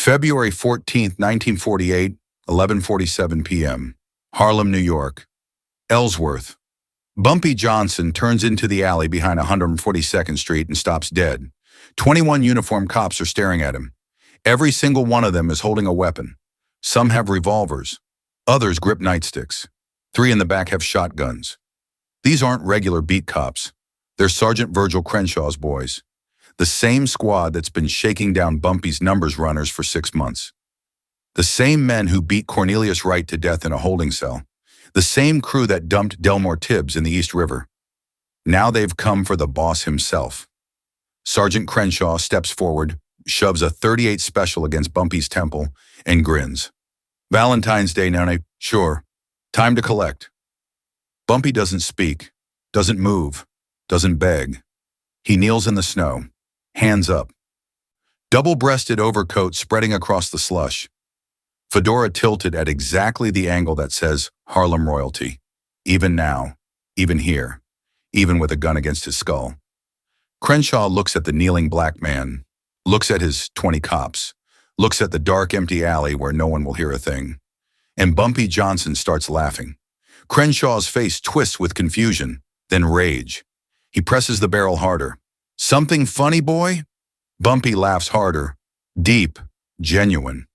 February 14th, 1948, 11:47 p.m. Harlem, New York. Ellsworth. Bumpy Johnson turns into the alley behind 142nd Street and stops dead. 21 uniformed cops are staring at him. Every single one of them is holding a weapon. Some have revolvers. Others grip nightsticks. 3 in the back have shotguns. These aren't regular beat cops. They're Sergeant Virgil Crenshaw's boys. The same squad that's been shaking down Bumpy's numbers runners for 6 months. The same men who beat Cornelius Wright to death in a holding cell. The same crew that dumped Delmore Tibbs in the East River. Now they've come for the boss himself. Sergeant Crenshaw steps forward, shoves a .38 special against Bumpy's temple, and grins. Valentine's Day, Nene. Sure. Time to collect. Bumpy doesn't speak, doesn't move, doesn't beg. He kneels in the snow, hands up. Double-breasted overcoat spreading across the slush. Fedora tilted at exactly the angle that says Harlem royalty. Even now, even here, even with a gun against his skull. Crenshaw looks at the kneeling black man, looks at his 20 cops, looks at the dark, empty alley where no one will hear a thing. And Bumpy Johnson starts laughing. Crenshaw's face twists with confusion, then rage. He presses the barrel harder. Something funny, boy? Bumpy laughs harder, deep, genuine.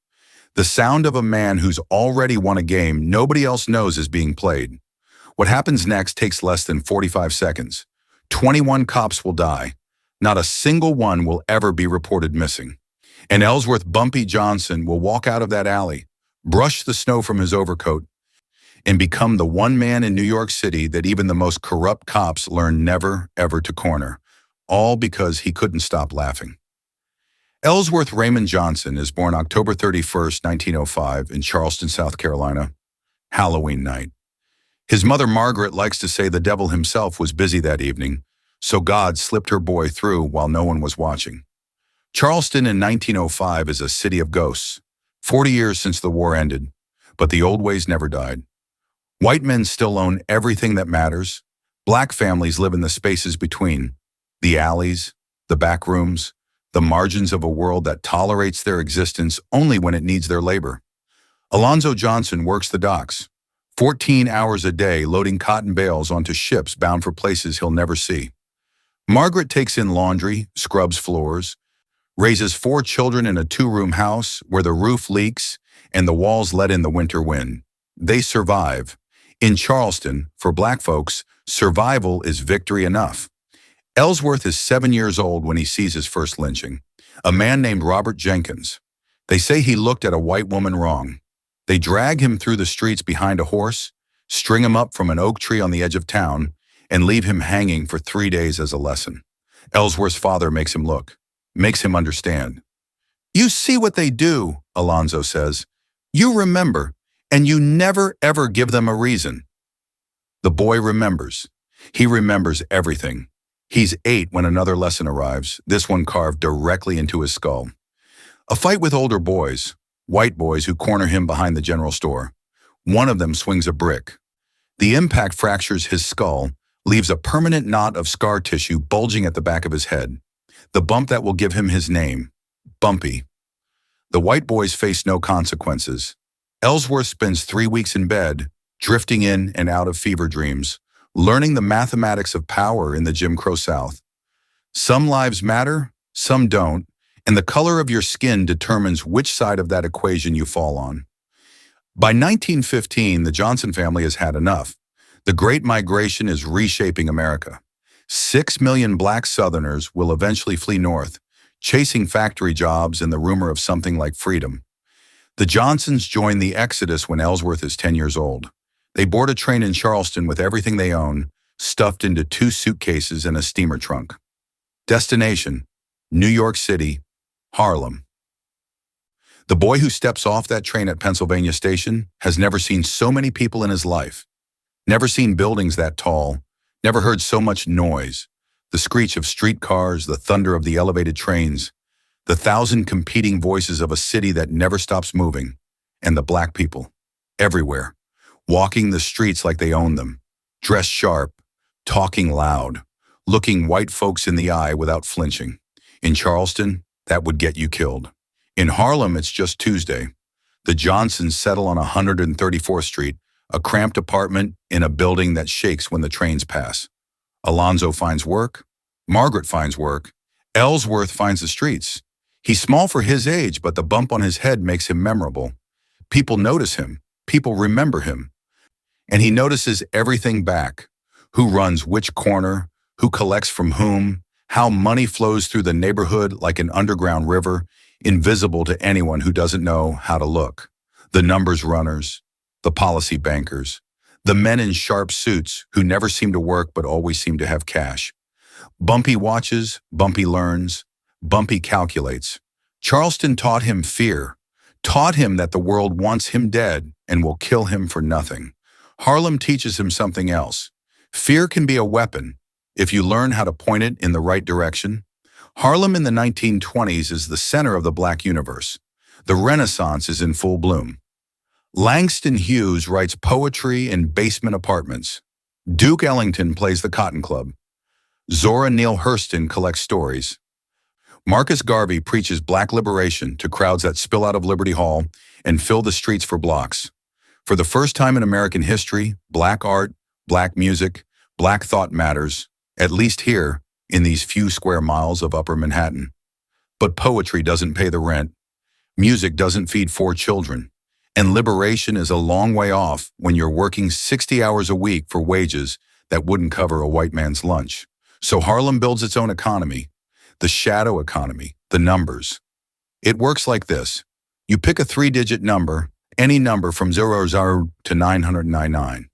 The sound of a man who's already won a game nobody else knows is being played. What happens next takes less than 45 seconds. 21 cops will die. Not a single one will ever be reported missing. And Ellsworth Bumpy Johnson will walk out of that alley, brush the snow from his overcoat, and become the one man in New York City that even the most corrupt cops learn never, ever to corner, all because he couldn't stop laughing. Ellsworth Raymond Johnson is born October 31st, 1905 in Charleston, South Carolina, Halloween night. His mother Margaret likes to say the devil himself was busy that evening, so God slipped her boy through while no one was watching. Charleston in 1905 is a city of ghosts, 40 years since the war ended, but the old ways never died. White men still own everything that matters. Black families live in the spaces between, the alleys, the back rooms, the margins of a world that tolerates their existence only when it needs their labor. Alonzo Johnson works the docks, 14 hours a day loading cotton bales onto ships bound for places he'll never see. Margaret takes in laundry, scrubs floors, raises 4 children in a 2-room house where the roof leaks and the walls let in the winter wind. They survive. In Charleston, for black folks, survival is victory enough. Ellsworth is 7 years old when he sees his first lynching. A man named Robert Jenkins. They say he looked at a white woman wrong. They drag him through the streets behind a horse, string him up from an oak tree on the edge of town, and leave him hanging for 3 days as a lesson. Ellsworth's father makes him look, makes him understand. You see what they do, Alonzo says. You remember, and you never ever give them a reason. The boy remembers. He remembers everything. He's 8 when another lesson arrives, this one carved directly into his skull. A fight with older boys, white boys who corner him behind the general store. One of them swings a brick. The impact fractures his skull, leaves a permanent knot of scar tissue bulging at the back of his head. The bump that will give him his name, Bumpy. The white boys face no consequences. Ellsworth spends 3 weeks in bed, drifting in and out of fever dreams, learning the mathematics of power in the Jim Crow South. Some lives matter, some don't, and the color of your skin determines which side of that equation you fall on. By 1915, the Johnson family has had enough. The Great Migration is reshaping America. 6 million black Southerners will eventually flee north, chasing factory jobs and the rumor of something like freedom. The Johnsons join the exodus when Ellsworth is 10 years old. They board a train in Charleston with everything they own, stuffed into 2 suitcases and a steamer trunk. Destination, New York City, Harlem. The boy who steps off that train at Pennsylvania Station has never seen so many people in his life, never seen buildings that tall, never heard so much noise, the screech of streetcars, the thunder of the elevated trains, the 1,000 competing voices of a city that never stops moving, and the black people, everywhere, walking the streets like they own them, dressed sharp, talking loud, looking white folks in the eye without flinching. In Charleston, that would get you killed. In Harlem, it's just Tuesday. The Johnsons settle on 134th Street, a cramped apartment in a building that shakes when the trains pass. Alonzo finds work. Margaret finds work. Ellsworth finds the streets. He's small for his age, but the bump on his head makes him memorable. People notice him. People remember him. And he notices everything back. Who runs which corner, who collects from whom, how money flows through the neighborhood like an underground river, invisible to anyone who doesn't know how to look. The numbers runners, the policy bankers, the men in sharp suits who never seem to work but always seem to have cash. Bumpy watches, Bumpy learns, Bumpy calculates. Charleston taught him fear, taught him that the world wants him dead and will kill him for nothing. Harlem teaches him something else. Fear can be a weapon if you learn how to point it in the right direction. Harlem in the 1920s is the center of the Black universe. The Renaissance is in full bloom. Langston Hughes writes poetry in basement apartments. Duke Ellington plays the Cotton Club. Zora Neale Hurston collects stories. Marcus Garvey preaches Black liberation to crowds that spill out of Liberty Hall and fill the streets for blocks. For the first time in American history, Black art, Black music, Black thought matters, at least here, in these few square miles of Upper Manhattan. But poetry doesn't pay the rent. Music doesn't feed 4 children. And liberation is a long way off when you're working 60 hours a week for wages that wouldn't cover a white man's lunch. So Harlem builds its own economy, the shadow economy, the numbers. It works like this. You pick a 3-digit number, any number from 00 to 999.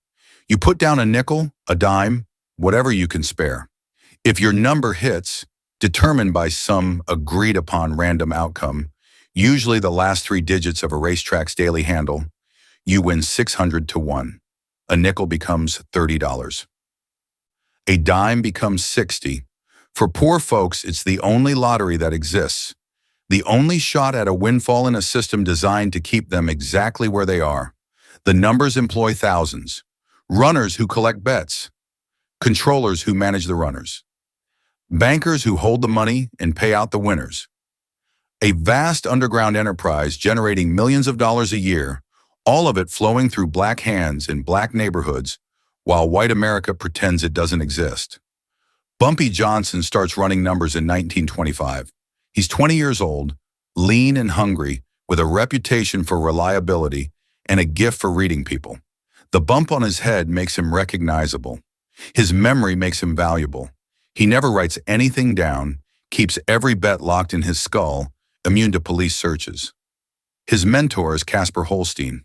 You put down a nickel, a dime, whatever you can spare. If your number hits, determined by some agreed-upon random outcome, usually the last 3 digits of a racetrack's daily handle, you win 600 to 1. A nickel becomes $30. A dime becomes 60. For poor folks, it's the only lottery that exists. The only shot at a windfall in a system designed to keep them exactly where they are. The numbers employ thousands. Runners who collect bets. Controllers who manage the runners. Bankers who hold the money and pay out the winners. A vast underground enterprise generating millions of dollars a year, all of it flowing through Black hands in Black neighborhoods, while white America pretends it doesn't exist. Bumpy Johnson starts running numbers in 1925. He's 20 years old, lean and hungry, with a reputation for reliability and a gift for reading people. The bump on his head makes him recognizable. His memory makes him valuable. He never writes anything down, keeps every bet locked in his skull, immune to police searches. His mentor is Casper Holstein.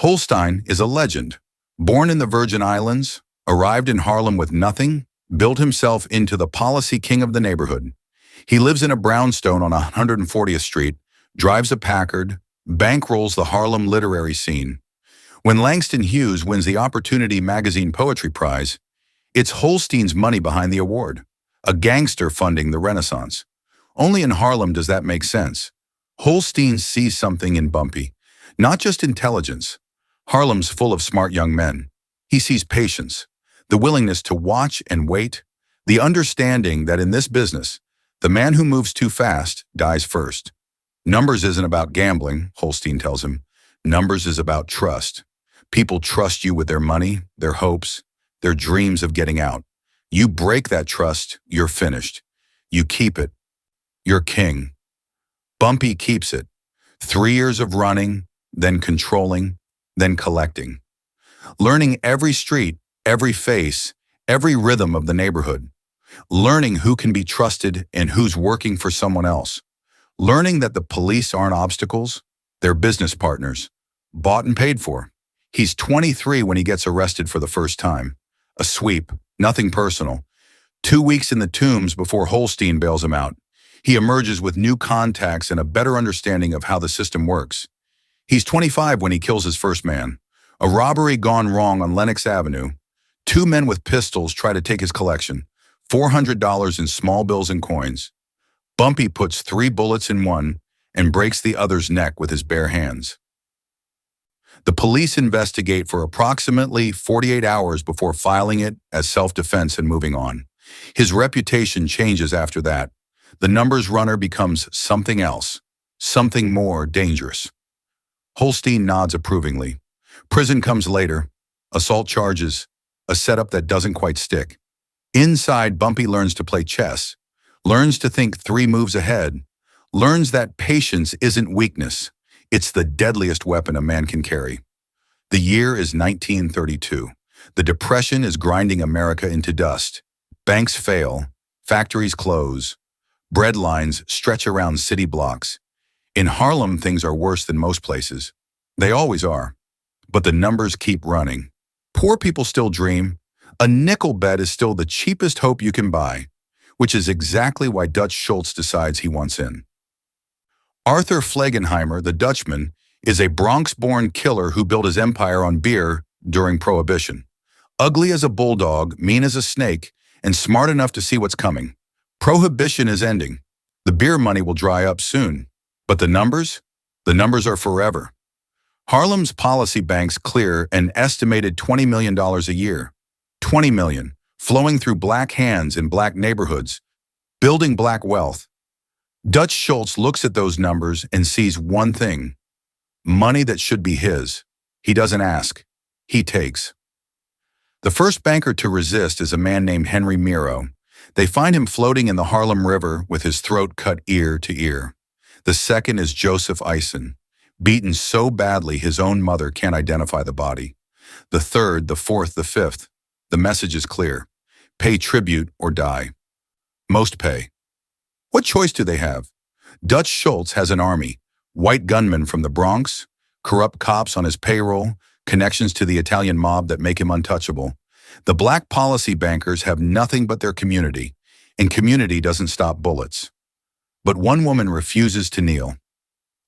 Holstein is a legend. Born in the Virgin Islands, arrived in Harlem with nothing, built himself into the policy king of the neighborhood. He lives in a brownstone on 140th Street, drives a Packard, bankrolls the Harlem literary scene. When Langston Hughes wins the Opportunity Magazine Poetry Prize, it's Holstein's money behind the award, a gangster funding the Renaissance. Only in Harlem does that make sense. Holstein sees something in Bumpy, not just intelligence. Harlem's full of smart young men. He sees patience, the willingness to watch and wait, the understanding that in this business, the man who moves too fast dies first. Numbers isn't about gambling, Holstein tells him. Numbers is about trust. People trust you with their money, their hopes, their dreams of getting out. You break that trust, you're finished. You keep it, you're king. Bumpy keeps it. 3 years of running, then controlling, then collecting. Learning every street, every face, every rhythm of the neighborhood. Learning who can be trusted and who's working for someone else. Learning that the police aren't obstacles, they're business partners, bought and paid for. He's 23 when he gets arrested for the first time. A sweep, nothing personal. 2 weeks in the tombs before Holstein bails him out. He emerges with new contacts and a better understanding of how the system works. He's 25 when he kills his first man. A robbery gone wrong on Lenox Avenue. 2 men with pistols try to take his collection. $400 in small bills and coins. Bumpy puts 3 bullets in one and breaks the other's neck with his bare hands. The police investigate for approximately 48 hours before filing it as self-defense and moving on. His reputation changes after that. The numbers runner becomes something else. Something more dangerous. Holstein nods approvingly. Prison comes later. Assault charges. A setup that doesn't quite stick. Inside, Bumpy learns to play chess. Learns to think 3 moves ahead. Learns that patience isn't weakness. It's the deadliest weapon a man can carry. The year is 1932. The Depression is grinding America into dust. Banks fail. Factories close. Bread lines stretch around city blocks. In Harlem, things are worse than most places. They always are. But the numbers keep running. Poor people still dream. A nickel bet is still the cheapest hope you can buy, which is exactly why Dutch Schultz decides he wants in. Arthur Flegenheimer, the Dutchman, is a Bronx-born killer who built his empire on beer during Prohibition. Ugly as a bulldog, mean as a snake, and smart enough to see what's coming. Prohibition is ending. The beer money will dry up soon. But the numbers? The numbers are forever. Harlem's policy banks clear an estimated $20 million a year. $20 million, flowing through black hands in black neighborhoods, building black wealth. Dutch Schultz looks at those numbers and sees one thing: money that should be his. He doesn't ask. He takes. The first banker to resist is a man named Henry Miro. They find him floating in the Harlem River with his throat cut ear to ear. The second is Joseph Eisen, beaten so badly his own mother can't identify the body. The third, the fourth, the fifth. The message is clear. Pay tribute or die. Most pay. What choice do they have? Dutch Schultz has an army, white gunmen from the Bronx, corrupt cops on his payroll, connections to the Italian mob that make him untouchable. The black policy bankers have nothing but their community, and community doesn't stop bullets. But one woman refuses to kneel.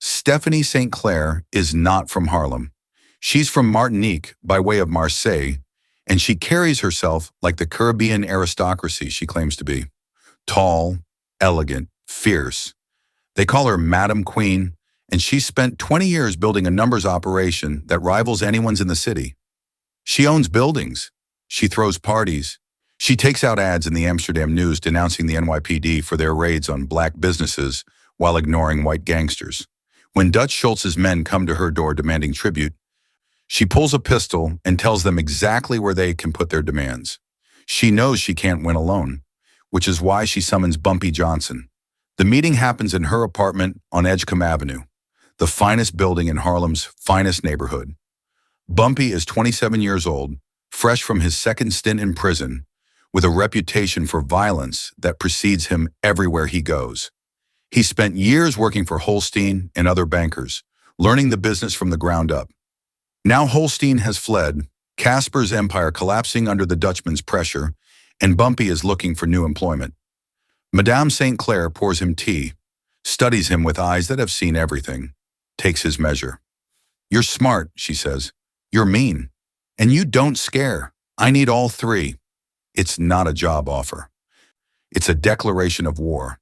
Stephanie St. Clair is not from Harlem. She's from Martinique by way of Marseille, and she carries herself like the Caribbean aristocracy she claims to be. Tall, elegant, fierce. They call her Madam Queen, and she's spent 20 years building a numbers operation that rivals anyone's in the city. She owns buildings. She throws parties. She takes out ads in the Amsterdam News denouncing the NYPD for their raids on black businesses while ignoring white gangsters. When Dutch Schultz's men come to her door demanding tribute, she pulls a pistol and tells them exactly where they can put their demands. She knows she can't win alone, which is why she summons Bumpy Johnson. The meeting happens in her apartment on Edgecombe Avenue, the finest building in Harlem's finest neighborhood. Bumpy is 27 years old, fresh from his second stint in prison, with a reputation for violence that precedes him everywhere he goes. He spent years working for Holstein and other bankers, learning the business from the ground up. Now Holstein has fled, Casper's empire collapsing under the Dutchman's pressure, and Bumpy is looking for new employment. Madame St. Clair pours him tea, studies him with eyes that have seen everything, takes his measure. "You're smart," she says. "You're mean. And you don't scare. I need all 3. It's not a job offer. It's a declaration of war.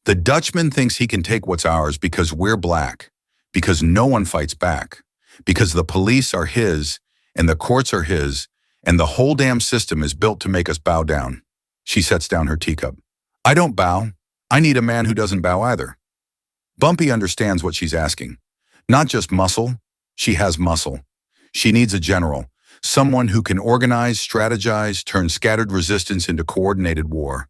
The Dutchman thinks he can take what's ours because we're black, because no one fights back, because the police are his, and the courts are his, and the whole damn system is built to make us bow down." She sets down her teacup. "I don't bow. I need a man who doesn't bow either." Bumpy understands what she's asking. Not just muscle. She has muscle. She needs a general, someone who can organize, strategize, turn scattered resistance into coordinated war.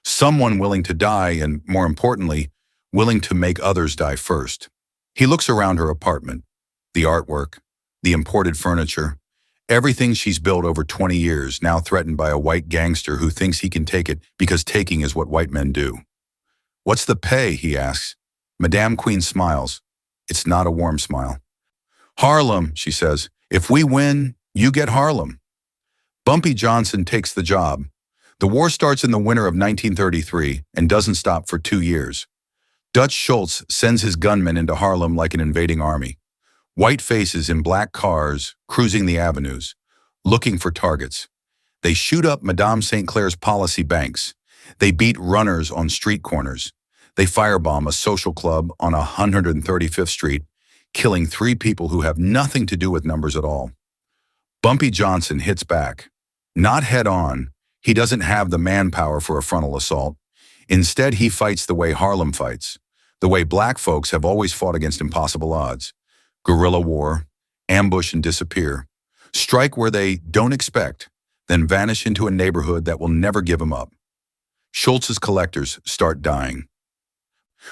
Someone willing to die and, more importantly, willing to make others die first. He looks around her apartment. The artwork, the imported furniture, everything she's built over 20 years, now threatened by a white gangster who thinks he can take it because taking is what white men do. "What's the pay?" he asks. Madame Queen smiles. It's not a warm smile. "Harlem," she says. "If we win, you get Harlem." Bumpy Johnson takes the job. The war starts in the winter of 1933 and doesn't stop for 2 years. Dutch Schultz sends his gunmen into Harlem like an invading army. White faces in black cars cruising the avenues, looking for targets. They shoot up Madame St. Clair's policy banks. They beat runners on street corners. They firebomb a social club on 135th Street, killing 3 people who have nothing to do with numbers at all. Bumpy Johnson hits back. Not head on. He doesn't have the manpower for a frontal assault. Instead, he fights the way Harlem fights. the way black folks have always fought against impossible odds. Guerrilla war, ambush and disappear, strike where they don't expect, then vanish into a neighborhood that will never give them up. Schultz's collectors start dying.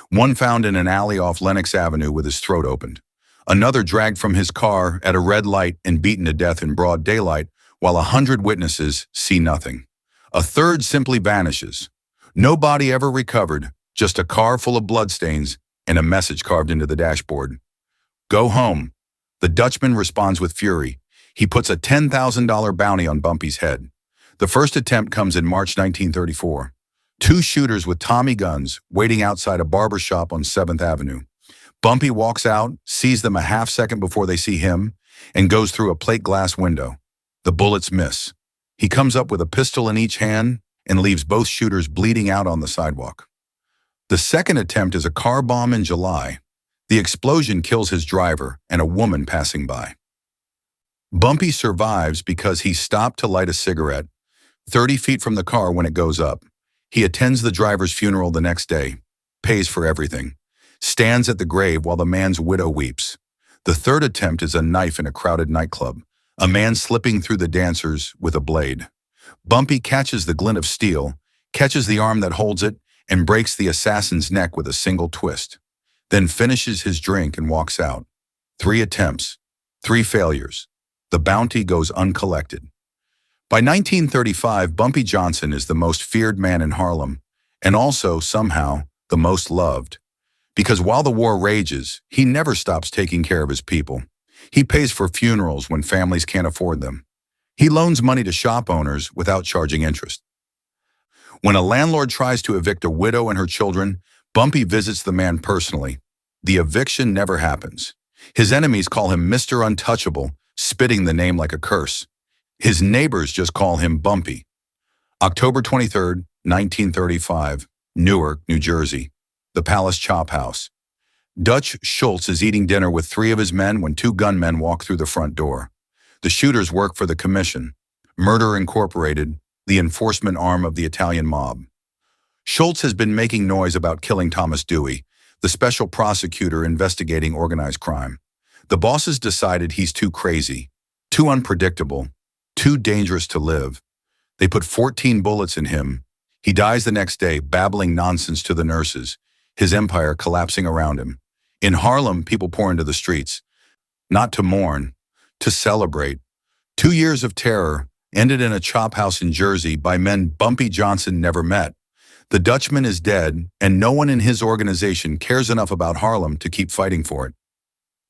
One found in an alley off Lenox Avenue with his throat opened. Another dragged from his car at a red light and beaten to death in broad daylight, while 100 witnesses see nothing. A third simply vanishes. No body ever recovered, just a car full of bloodstains and a message carved into the dashboard. Go home. The Dutchman responds with fury. He puts a $10,000 bounty on Bumpy's head. The first attempt comes in March 1934. Two shooters with Tommy guns waiting outside a barber shop on 7th Avenue. Bumpy walks out, sees them a half second before they see him, and goes through a plate glass window. The bullets miss. He comes up with a pistol in each hand and leaves both shooters bleeding out on the sidewalk. The second attempt is a car bomb in July. The explosion kills his driver and a woman passing by. Bumpy survives because he stopped to light a cigarette 30 feet from the car when it goes up. He attends the driver's funeral the next day, pays for everything, stands at the grave while the man's widow weeps. The third attempt is a knife in a crowded nightclub, a man slipping through the dancers with a blade. Bumpy catches the glint of steel, catches the arm that holds it, and breaks the assassin's neck with a single twist, then finishes his drink and walks out. 3 attempts, 3 failures. The bounty goes uncollected. By 1935, Bumpy Johnson is the most feared man in Harlem, and also, somehow, the most loved. Because while the war rages, he never stops taking care of his people. He pays for funerals when families can't afford them. He loans money to shop owners without charging interest. When a landlord tries to evict a widow and her children, Bumpy visits the man personally. The eviction never happens. His enemies call him Mr. Untouchable, spitting the name like a curse. His neighbors just call him Bumpy. October 23, 1935, Newark, New Jersey, the Palace Chop House. Dutch Schultz is eating dinner with 3 of his men when 2 gunmen walk through the front door. The shooters work for the Commission, Murder Incorporated, the enforcement arm of the Italian mob. Schultz has been making noise about killing Thomas Dewey, the special prosecutor investigating organized crime. The bosses decided he's too crazy, too unpredictable, too dangerous to live. They put 14 bullets in him. He dies the next day, babbling nonsense to the nurses, his empire collapsing around him. In Harlem, people pour into the streets, not to mourn, to celebrate. 2 years of terror ended in a chop house in Jersey by men Bumpy Johnson never met. The Dutchman is dead, and no one in his organization cares enough about Harlem to keep fighting for it.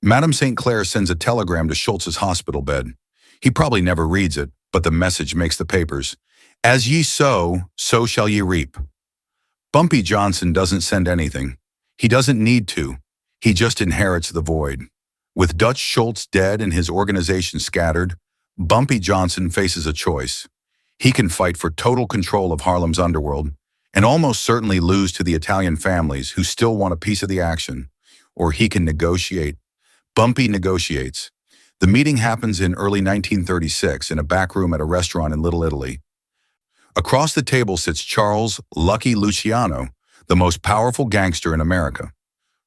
Madame St. Clair sends a telegram to Schultz's hospital bed. He probably never reads it, but the message makes the papers. As ye sow, so shall ye reap. Bumpy Johnson doesn't send anything. He doesn't need to. He just inherits the void. With Dutch Schultz dead and his organization scattered, Bumpy Johnson faces a choice. He can fight for total control of Harlem's underworld and almost certainly lose to the Italian families who still want a piece of the action, or he can negotiate. Bumpy negotiates. The meeting happens in early 1936 in a back room at a restaurant in Little Italy. Across the table sits Charles "Lucky" Luciano, the most powerful gangster in America.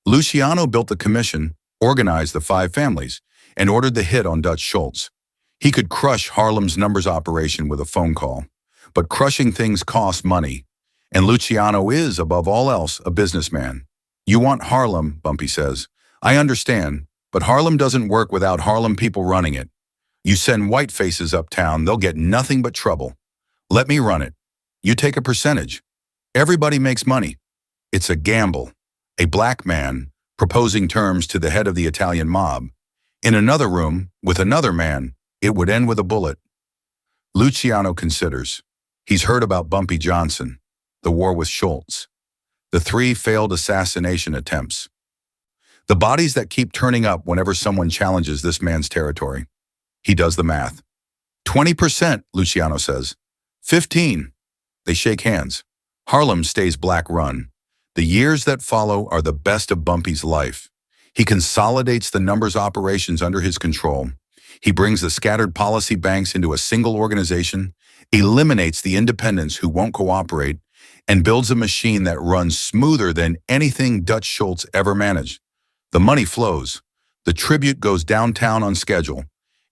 Luciano built the commission, organized the 5 families, and ordered the hit on Dutch Schultz. He could crush Harlem's numbers operation with a phone call, but crushing things costs money, and Luciano is, above all else, a businessman. You want Harlem, Bumpy says. I understand, but Harlem doesn't work without Harlem people running it. You send white faces uptown, they'll get nothing but trouble. Let me run it. You take a percentage. Everybody makes money. It's a gamble. A black man proposing terms to the head of the Italian mob. In another room, with another man, it would end with a bullet. Luciano considers. He's heard about Bumpy Johnson, the war with Schultz, the 3 failed assassination attempts. The bodies that keep turning up whenever someone challenges this man's territory. He does the math. 20%, Luciano says. 15. They shake hands. Harlem stays black run. The years that follow are the best of Bumpy's life. He consolidates the numbers operations under his control. He brings the scattered policy banks into a single organization, eliminates the independents who won't cooperate, and builds a machine that runs smoother than anything Dutch Schultz ever managed. The money flows. The tribute goes downtown on schedule.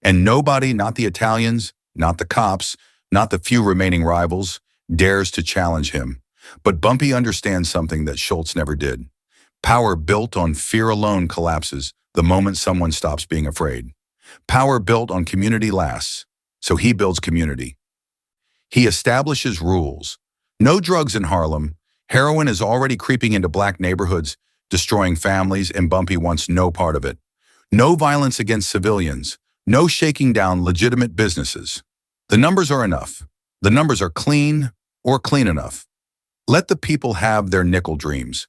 And nobody, not the Italians, not the cops, not the few remaining rivals, dares to challenge him. But Bumpy understands something that Schultz never did. Power built on fear alone collapses the moment someone stops being afraid. Power built on community lasts, so he builds community. He establishes rules. No drugs in Harlem. Heroin is already creeping into black neighborhoods, destroying families, and Bumpy wants no part of it. No violence against civilians. No shaking down legitimate businesses. The numbers are enough. The numbers are clean or clean enough. Let the people have their nickel dreams.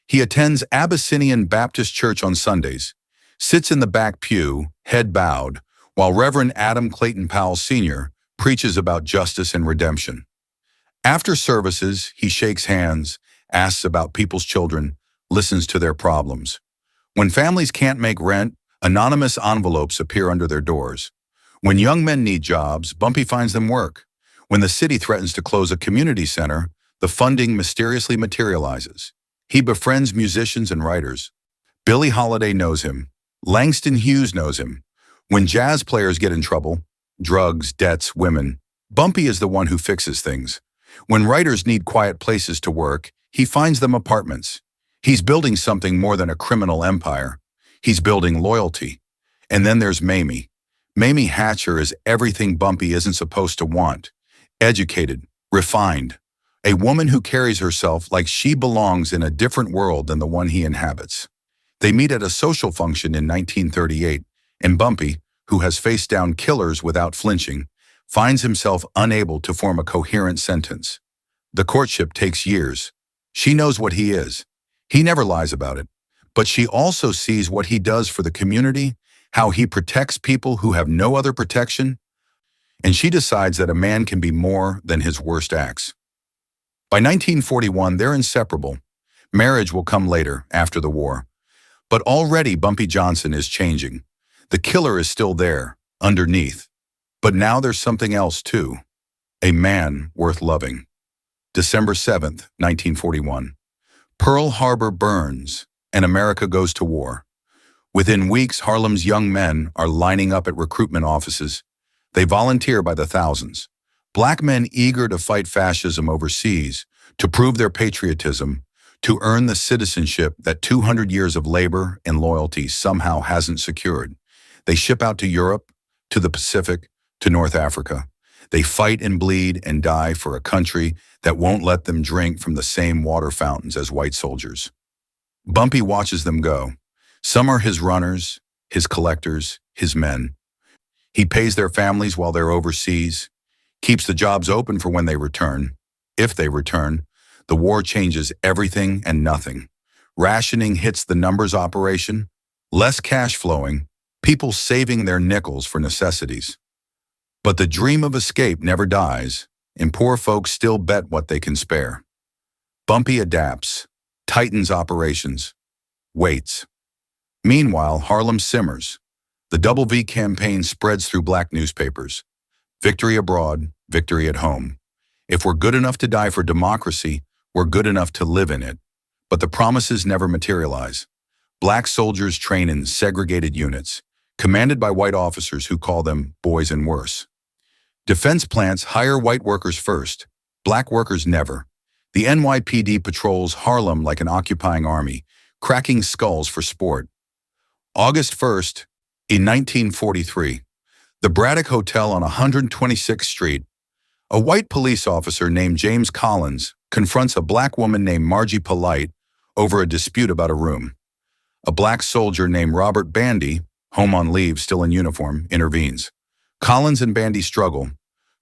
He attends Abyssinian Baptist Church on Sundays, sits in the back pew, head bowed, while Reverend Adam Clayton Powell Sr. preaches about justice and redemption. After services, he shakes hands, asks about people's children, listens to their problems. When families can't make rent, anonymous envelopes appear under their doors. When young men need jobs, Bumpy finds them work. When the city threatens to close a community center, the funding mysteriously materializes. He befriends musicians and writers. Billie Holiday knows him. Langston Hughes knows him. When jazz players get in trouble, drugs, debts, women, Bumpy is the one who fixes things. When writers need quiet places to work, he finds them apartments. He's building something more than a criminal empire. He's building loyalty. And then there's Mamie. Mamie Hatcher is everything Bumpy isn't supposed to want. Educated, refined. A woman who carries herself like she belongs in a different world than the one he inhabits. They meet at a social function in 1938, and Bumpy, who has faced down killers without flinching, finds himself unable to form a coherent sentence. The courtship takes years. She knows what he is. He never lies about it. But she also sees what he does for the community, how he protects people who have no other protection, and she decides that a man can be more than his worst acts. By 1941, they're inseparable. Marriage will come later, after the war. But already Bumpy Johnson is changing. The killer is still there, underneath. But now there's something else too. A man worth loving. December 7th, 1941. Pearl Harbor burns, and America goes to war. Within weeks, Harlem's young men are lining up at recruitment offices. They volunteer by the thousands. Black men eager to fight fascism overseas, to prove their patriotism, to earn the citizenship that 200 years of labor and loyalty somehow hasn't secured. They ship out to Europe, to the Pacific, to North Africa. They fight and bleed and die for a country that won't let them drink from the same water fountains as white soldiers. Bumpy watches them go. Some are his runners, his collectors, his men. He pays their families while they're overseas, keeps the jobs open for when they return. If they return, the war changes everything and nothing. Rationing hits the numbers operation, less cash flowing, people saving their nickels for necessities. But the dream of escape never dies, and poor folks still bet what they can spare. Bumpy adapts, tightens operations, waits. Meanwhile, Harlem simmers. The Double V campaign spreads through black newspapers. Victory abroad, victory at home. If we're good enough to die for democracy, we're good enough to live in it. But the promises never materialize. Black soldiers train in segregated units, commanded by white officers who call them boys and worse. Defense plants hire white workers first, black workers never. The NYPD patrols Harlem like an occupying army, cracking skulls for sport. August 1st, in 1943, the Braddock Hotel on 126th Street, a white police officer named James Collins confronts a black woman named Margie Polite over a dispute about a room. A black soldier named Robert Bandy, home on leave, still in uniform, intervenes. Collins and Bandy struggle.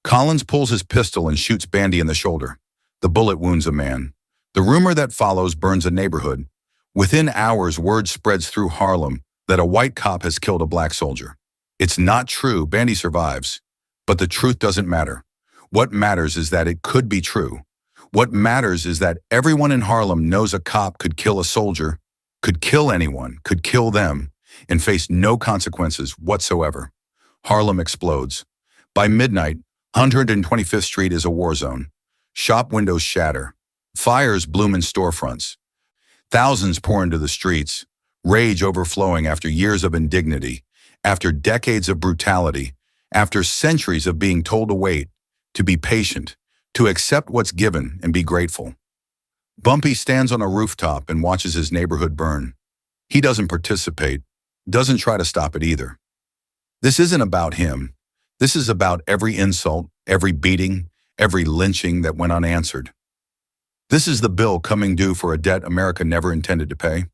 Collins pulls his pistol and shoots Bandy in the shoulder. The bullet wounds a man. The rumor that follows burns a neighborhood. Within hours, word spreads through Harlem that a white cop has killed a black soldier. It's not true, Bandy survives. But the truth doesn't matter. What matters is that it could be true. What matters is that everyone in Harlem knows a cop could kill a soldier, could kill anyone, could kill them, and face no consequences whatsoever. Harlem explodes. By midnight, 125th Street is a war zone. Shop windows shatter. Fires bloom in storefronts. Thousands pour into the streets, rage overflowing after years of indignity, after decades of brutality, after centuries of being told to wait, to be patient, to accept what's given and be grateful. Bumpy stands on a rooftop and watches his neighborhood burn. He doesn't participate, doesn't try to stop it either. This isn't about him. This is about every insult, every beating, every lynching that went unanswered. This is the bill coming due for a debt America never intended to pay.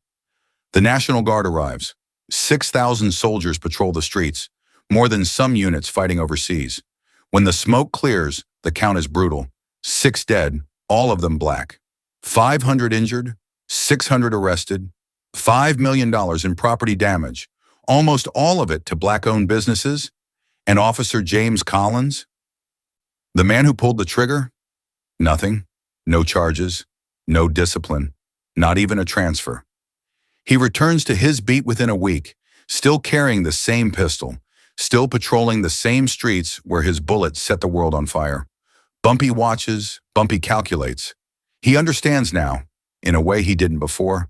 The National Guard arrives. 6,000 soldiers patrol the streets, more than some units fighting overseas. When the smoke clears, the count is brutal. 6 dead, all of them black. 500 injured, 600 arrested, $5 million in property damage, almost all of it to black-owned businesses, and Officer James Collins, the man who pulled the trigger? Nothing, no charges, no discipline, not even a transfer. He returns to his beat within a week, still carrying the same pistol, still patrolling the same streets where his bullet set the world on fire. Bumpy watches, Bumpy calculates. He understands now, in a way he didn't before.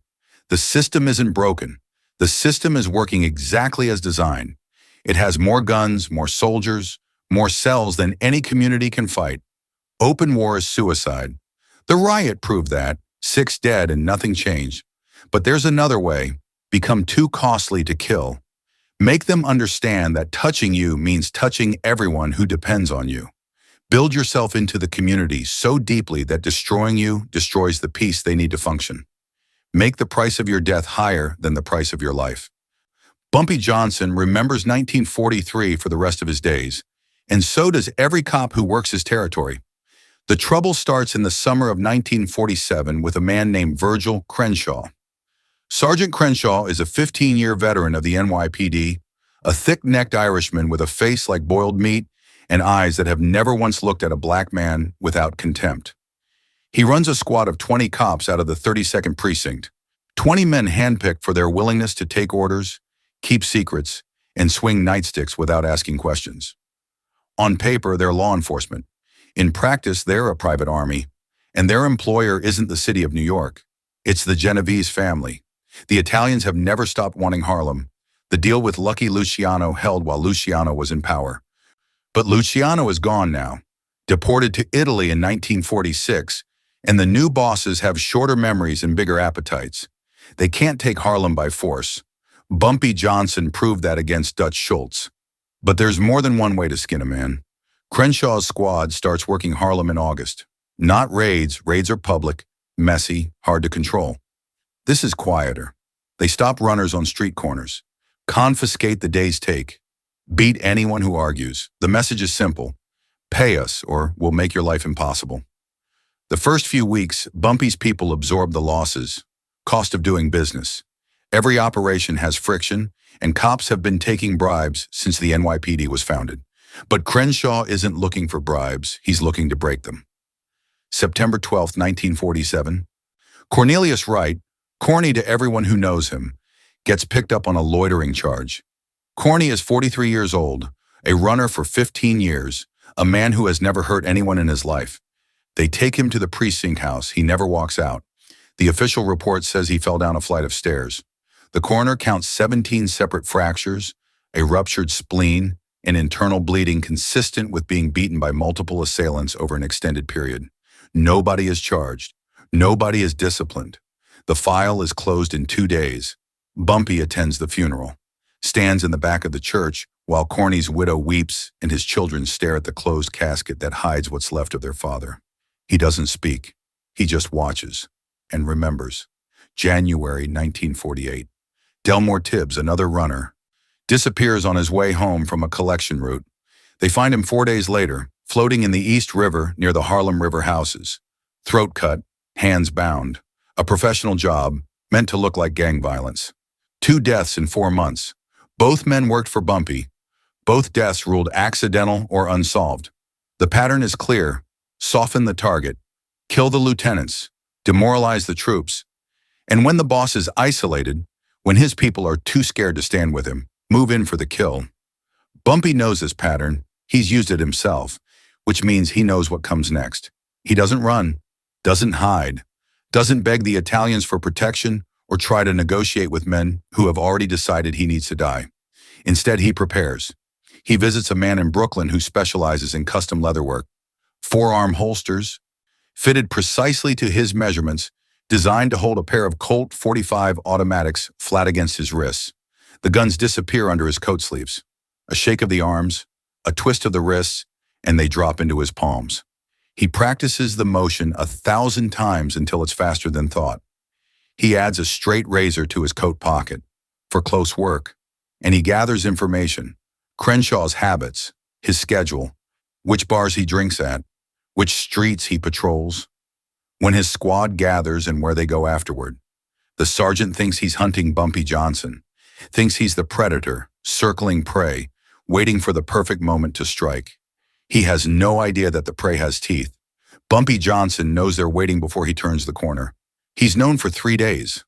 The system isn't broken. The system is working exactly as designed. It has more guns, more soldiers, more cells than any community can fight. Open war is suicide. The riot proved that, 6 dead and nothing changed. But there's another way, become too costly to kill. Make them understand that touching you means touching everyone who depends on you. Build yourself into the community so deeply that destroying you destroys the peace they need to function. Make the price of your death higher than the price of your life. Bumpy Johnson remembers 1943 for the rest of his days, and so does every cop who works his territory. The trouble starts in the summer of 1947 with a man named Virgil Crenshaw. Sergeant Crenshaw is a 15-year veteran of the NYPD, a thick-necked Irishman with a face like boiled meat and eyes that have never once looked at a black man without contempt. He runs a squad of 20 cops out of the 32nd Precinct, 20 men handpicked for their willingness to take orders, keep secrets, and swing nightsticks without asking questions. On paper, they're law enforcement. In practice, they're a private army, and their employer isn't the city of New York. It's the Genovese family. The Italians have never stopped wanting Harlem. The deal with Lucky Luciano held while Luciano was in power. But Luciano is gone now, deported to Italy in 1946, and the new bosses have shorter memories and bigger appetites. They can't take Harlem by force. Bumpy Johnson proved that against Dutch Schultz. But there's more than one way to skin a man. Crenshaw's squad starts working Harlem in August. Not raids. Raids are public, messy, hard to control. This is quieter. They stop runners on street corners, confiscate the day's take, beat anyone who argues. The message is simple: pay us or we'll make your life impossible. The first few weeks, Bumpy's people absorb the losses, cost of doing business. Every operation has friction, and cops have been taking bribes since the NYPD was founded. But Crenshaw isn't looking for bribes, he's looking to break them. September 12, 1947. Cornelius Wright, corny to everyone who knows him, gets picked up on a loitering charge. Corny is 43 years old, a runner for 15 years, a man who has never hurt anyone in his life. They take him to the precinct house. He never walks out. The official report says he fell down a flight of stairs. The coroner counts 17 separate fractures, a ruptured spleen, and internal bleeding consistent with being beaten by multiple assailants over an extended period. Nobody is charged. Nobody is disciplined. The file is closed in 2 days. Bumpy attends the funeral, stands in the back of the church while Corny's widow weeps and his children stare at the closed casket that hides what's left of their father. He doesn't speak. He just watches and remembers. January 1948. Delmore Tibbs, another runner, disappears on his way home from a collection route. They find him 4 days later, floating in the East River near the Harlem River houses. Throat cut, hands bound. A professional job, meant to look like gang violence. 2 deaths in 4 months. Both men worked for Bumpy. Both deaths ruled accidental or unsolved. The pattern is clear. Soften the target. Kill the lieutenants. Demoralize the troops. And when the boss is isolated, when his people are too scared to stand with him, move in for the kill. Bumpy knows this pattern. He's used it himself, which means he knows what comes next. He doesn't run, doesn't hide, doesn't beg the Italians for protection or try to negotiate with men who have already decided he needs to die. Instead, he prepares. He visits a man in Brooklyn who specializes in custom leatherwork, forearm holsters, fitted precisely to his measurements, designed to hold a pair of Colt .45 automatics flat against his wrists. The guns disappear under his coat sleeves. A shake of the arms, a twist of the wrists, and they drop into his palms. He practices the motion 1,000 times until it's faster than thought. He adds a straight razor to his coat pocket for close work, and he gathers information, Crenshaw's habits, his schedule, which bars he drinks at, which streets he patrols, when his squad gathers and where they go afterward. The sergeant thinks he's hunting Bumpy Johnson, thinks he's the predator, circling prey, waiting for the perfect moment to strike. He has no idea that the prey has teeth. Bumpy Johnson knows they're waiting before he turns the corner. He's known for 3 days.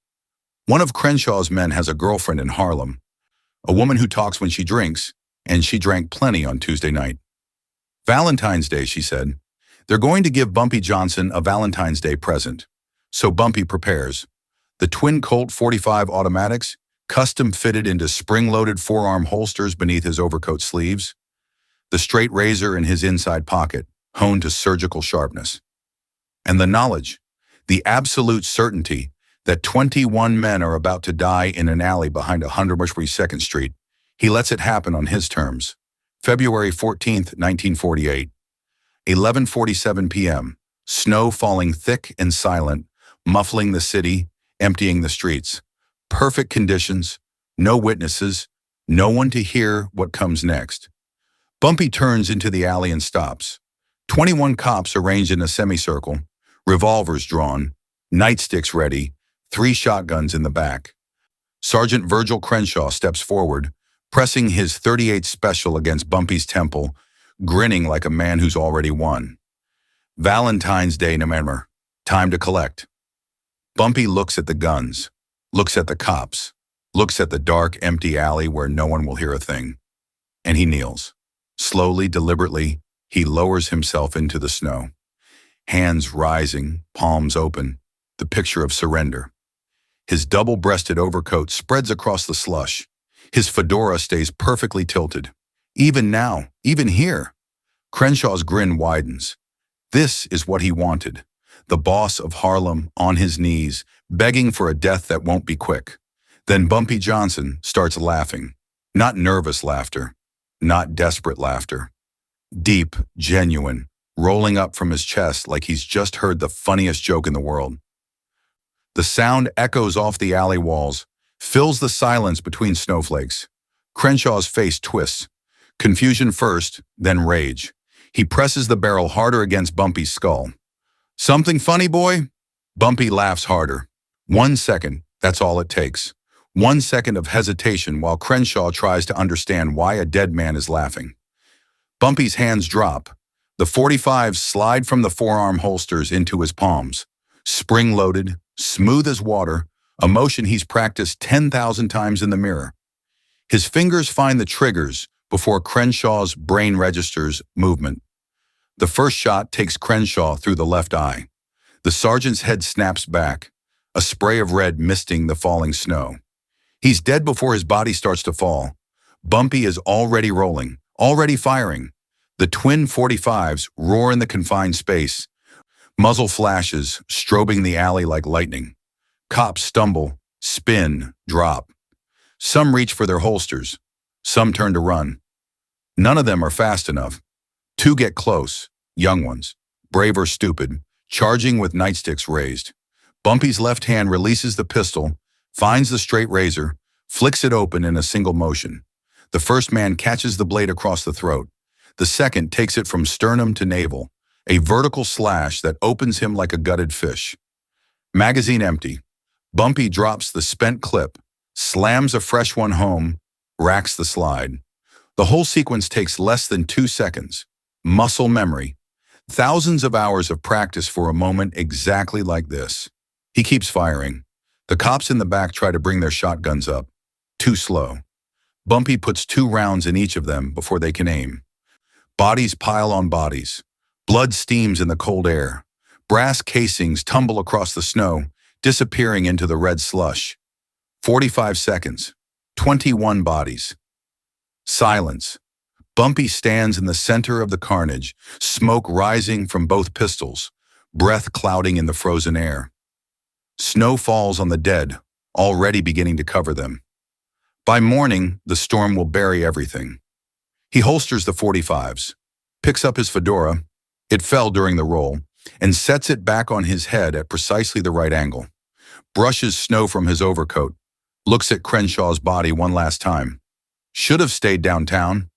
One of Crenshaw's men has a girlfriend in Harlem, a woman who talks when she drinks, and she drank plenty on Tuesday night. Valentine's Day, she said. They're going to give Bumpy Johnson a Valentine's Day present. So Bumpy prepares. The twin Colt .45 automatics, custom fitted into spring-loaded forearm holsters beneath his overcoat sleeves. The straight razor in his inside pocket, honed to surgical sharpness. And the knowledge, the absolute certainty that 21 men are about to die in an alley behind 142nd Street. He lets it happen on his terms. February 14th, 1948. 11:47 p.m. Snow falling thick and silent, muffling the city, emptying the streets. Perfect conditions, no witnesses, no one to hear what comes next. Bumpy turns into the alley and stops. 21 cops arranged in a semicircle, revolvers drawn, nightsticks ready, 3 shotguns in the back. Sergeant Virgil Crenshaw steps forward, pressing his .38 special against Bumpy's temple, grinning like a man who's already won. Valentine's Day, November. Time to collect. Bumpy looks at the guns, looks at the cops, looks at the dark, empty alley where no one will hear a thing. And he kneels. Slowly, deliberately, he lowers himself into the snow. Hands rising, palms open, the picture of surrender. His double-breasted overcoat spreads across the slush. His fedora stays perfectly tilted. Even now, even here, Crenshaw's grin widens. This is what he wanted. The boss of Harlem on his knees, begging for a death that won't be quick. Then Bumpy Johnson starts laughing. Not nervous laughter, not desperate laughter. Deep, genuine, rolling up from his chest like he's just heard the funniest joke in the world. The sound echoes off the alley walls, fills the silence between snowflakes. Crenshaw's face twists. Confusion first, then rage. He presses the barrel harder against Bumpy's skull. Something funny, boy? Bumpy laughs harder. 1 second, that's all it takes. 1 second of hesitation while Crenshaw tries to understand why a dead man is laughing. Bumpy's hands drop. The .45s slide from the forearm holsters into his palms. Spring-loaded, smooth as water, a motion he's practiced 10,000 times in the mirror. His fingers find the triggers before Crenshaw's brain registers movement. The first shot takes Crenshaw through the left eye. The sergeant's head snaps back, a spray of red misting the falling snow. He's dead before his body starts to fall. Bumpy is already rolling, already firing. The twin .45s roar in the confined space. Muzzle flashes, strobing the alley like lightning. Cops stumble, spin, drop. Some reach for their holsters. Some turn to run. None of them are fast enough. 2 get close, young ones, brave or stupid, charging with nightsticks raised. Bumpy's left hand releases the pistol, finds the straight razor, flicks it open in a single motion. The first man catches the blade across the throat. The second takes it from sternum to navel, a vertical slash that opens him like a gutted fish. Magazine empty. Bumpy drops the spent clip, slams a fresh one home, racks the slide. The whole sequence takes less than 2 seconds. Muscle memory. Thousands of hours of practice for a moment exactly like this. He keeps firing. The cops in the back try to bring their shotguns up. Too slow. Bumpy puts 2 rounds in each of them before they can aim. Bodies pile on bodies. Blood steams in the cold air. Brass casings tumble across the snow, disappearing into the red slush. 45 seconds. 21 bodies. Silence. Bumpy stands in the center of the carnage, smoke rising from both pistols, breath clouding in the frozen air. Snow falls on the dead, already beginning to cover them. By morning, the storm will bury everything. He holsters the .45s, picks up his fedora, it fell during the roll, and sets it back on his head at precisely the right angle. Brushes snow from his overcoat, looks at Crenshaw's body one last time. Should have stayed downtown.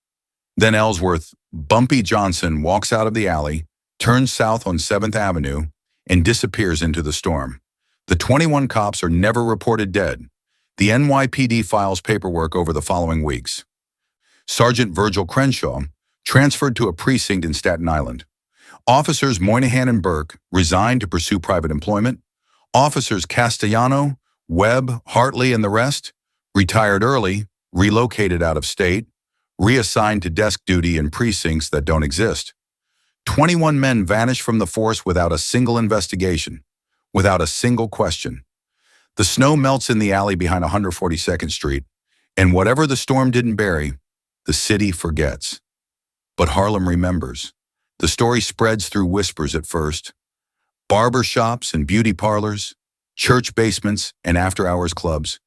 Then Ellsworth, Bumpy Johnson, walks out of the alley, turns south on 7th Avenue, and disappears into the storm. The 21 cops are never reported dead. The NYPD files paperwork over the following weeks. Sergeant Virgil Crenshaw transferred to a precinct in Staten Island. Officers Moynihan and Burke resigned to pursue private employment. Officers Castellano, Webb, Hartley, and the rest retired early, relocated out of state, reassigned to desk duty in precincts that don't exist. 21 men vanish from the force without a single investigation, without a single question. The snow melts in the alley behind 142nd Street, and whatever the storm didn't bury, the city forgets. But Harlem remembers. The story spreads through whispers at first. Barber shops and beauty parlors, church basements and after-hours clubs.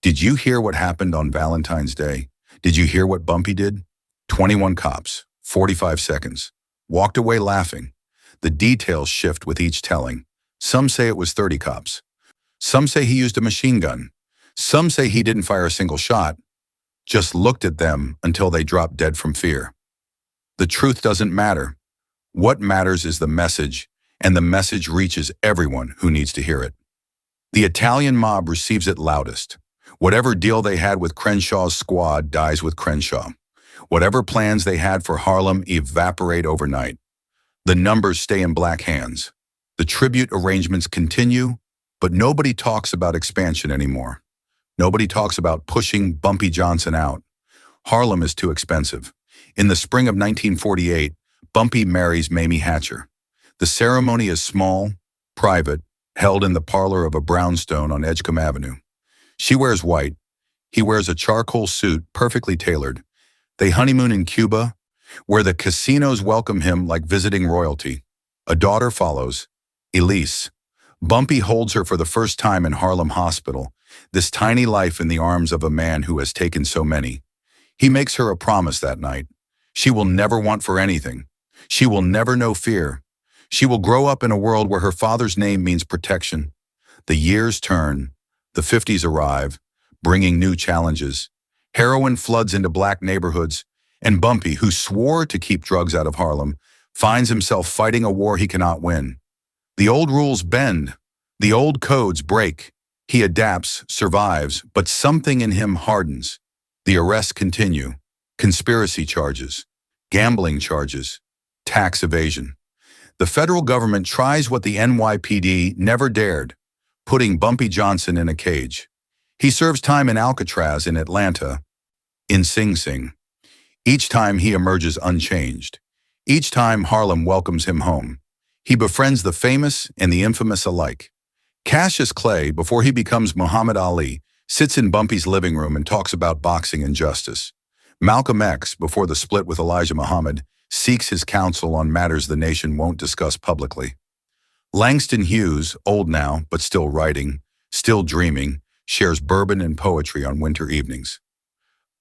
Did you hear what happened on Valentine's Day? Did you hear what Bumpy did? 21 cops, 45 seconds. Walked away laughing. The details shift with each telling. Some say it was 30 cops. Some say he used a machine gun. Some say he didn't fire a single shot, just looked at them until they dropped dead from fear. The truth doesn't matter. What matters is the message, and the message reaches everyone who needs to hear it. The Italian mob receives it loudest. Whatever deal they had with Crenshaw's squad dies with Crenshaw. Whatever plans they had for Harlem evaporate overnight. The numbers stay in black hands. The tribute arrangements continue, but nobody talks about expansion anymore. Nobody talks about pushing Bumpy Johnson out. Harlem is too expensive. In the spring of 1948, Bumpy marries Mamie Hatcher. The ceremony is small, private, held in the parlor of a brownstone on Edgecombe Avenue. She wears white. He wears a charcoal suit perfectly tailored. They honeymoon in Cuba, where the casinos welcome him like visiting royalty. A daughter follows, Elise. Bumpy holds her for the first time in Harlem Hospital, this tiny life in the arms of a man who has taken so many. He makes her a promise that night. She will never want for anything. She will never know fear. She will grow up in a world where her father's name means protection. The years turn. The 50s arrive, bringing new challenges. Heroin floods into black neighborhoods, and Bumpy, who swore to keep drugs out of Harlem, finds himself fighting a war he cannot win. The old rules bend. The old codes break. He adapts, survives, but something in him hardens. The arrests continue. Conspiracy charges, gambling charges, tax evasion. The federal government tries what the NYPD never dared, putting Bumpy Johnson in a cage. He serves time in Alcatraz in Atlanta, in Sing Sing. Each time he emerges unchanged. Each time Harlem welcomes him home. He befriends the famous and the infamous alike. Cassius Clay, before he becomes Muhammad Ali, sits in Bumpy's living room and talks about boxing and justice. Malcolm X, before the split with Elijah Muhammad, seeks his counsel on matters the nation won't discuss publicly. Langston Hughes, old now, but still writing, still dreaming, shares bourbon and poetry on winter evenings.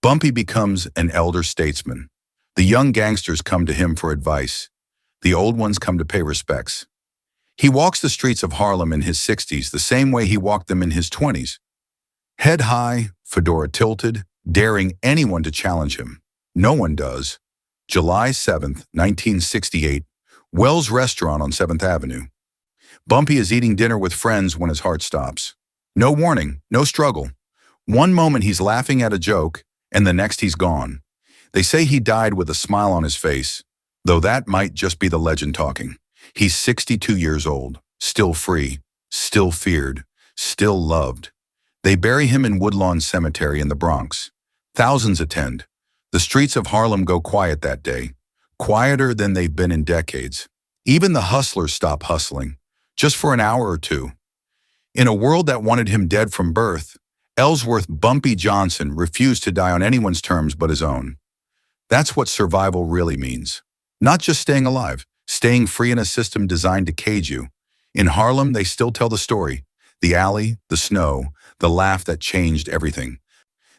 Bumpy becomes an elder statesman. The young gangsters come to him for advice. The old ones come to pay respects. He walks the streets of Harlem in his 60s the same way he walked them in his 20s. Head high, fedora tilted, daring anyone to challenge him. No one does. July 7th, 1968, Wells Restaurant on 7th Avenue. Bumpy is eating dinner with friends when his heart stops. No warning, no struggle. One moment he's laughing at a joke, and the next he's gone. They say he died with a smile on his face, though that might just be the legend talking. He's 62 years old, still free, still feared, still loved. They bury him in Woodlawn Cemetery in the Bronx. Thousands attend. The streets of Harlem go quiet that day, quieter than they've been in decades. Even the hustlers stop hustling, just for an hour or two. In a world that wanted him dead from birth, Ellsworth Bumpy Johnson refused to die on anyone's terms but his own. That's what survival really means. Not just staying alive, staying free in a system designed to cage you. In Harlem, they still tell the story. The alley, the snow, the laugh that changed everything.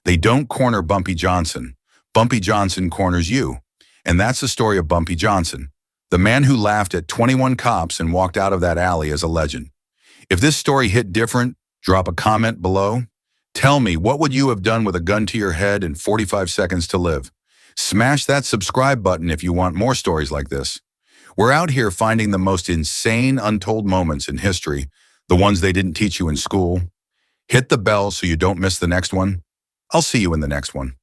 They don't corner Bumpy Johnson. Bumpy Johnson corners you. And that's the story of Bumpy Johnson, the man who laughed at 21 cops and walked out of that alley as a legend. If this story hit different, drop a comment below. Tell me, what would you have done with a gun to your head and 45 seconds to live? Smash that subscribe button if you want more stories like this. We're out here finding the most insane untold moments in history, the ones they didn't teach you in school. Hit the bell so you don't miss the next one. I'll see you in the next one.